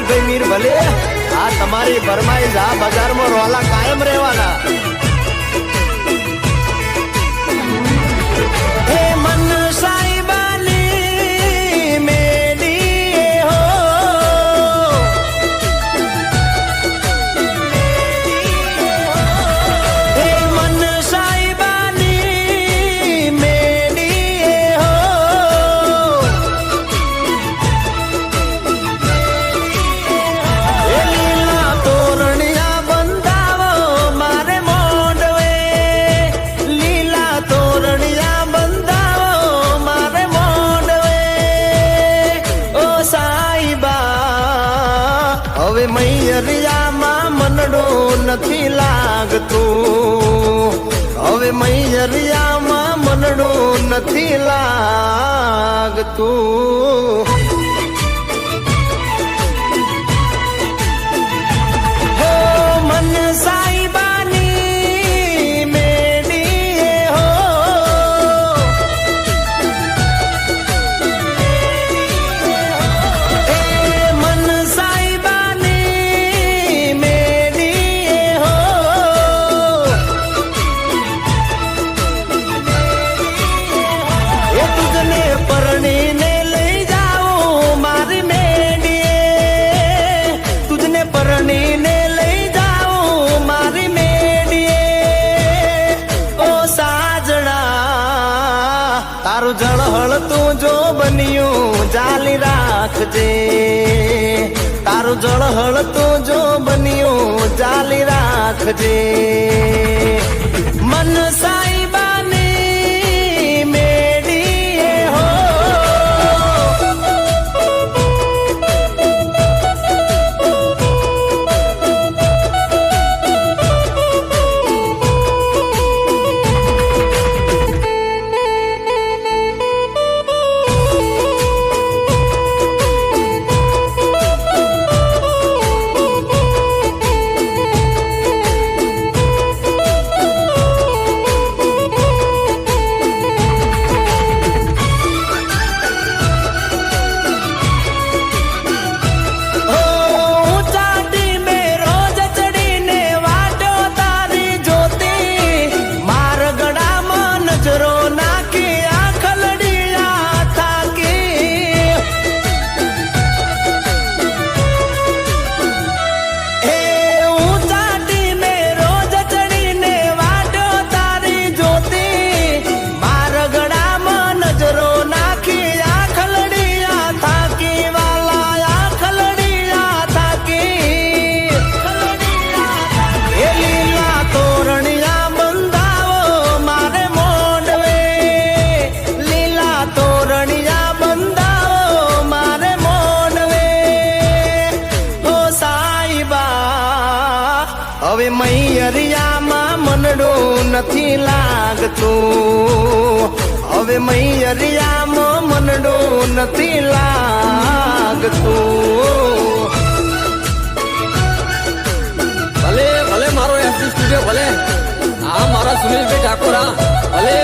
સુનિલભાઈ મીર ભલે આ તમારી ફરમાઈશ આ બજારમાં રોલા કાયમ રહેવાના. હે મન સાઈબાની મેડી હો હે મન સાઈબાની મેડી હો લીલા તોરણિયા બંધાવો મારે મોડવે લીલા તોરણિયા બંધાવો મારે મોડવે ઓ સાઈબા હવે મૈયરિયામાં મનડું નથી લાગતું હવે મૈયરિયામાં મનડું નથી લાગતું. હો મન સાઈબાની મેડી હો એ મન સાઈબાની મેડી હો એ તુજને પરણીને લઈ જાઉં મારી મેડીએ તુજને પરણીને લઈ જાઉં મારી મેડીએ ઓ સાજણા તારું જળહળ તું જો બન્યું જાલી રાખજે તારું જળહળ તું જો બન્યું જાલી રાખજે. મન સાઈબાની મેડી હો હવે મૈયરિયામાં મનડું નથી લાગતું હવે મૈયરિયામાં મનડું નથી લાગતું. ભલે ભલે મારો એસટી સ્ટુડિયો ભલે આ મારા સુનિલભાઈ ઠાકોર ભલે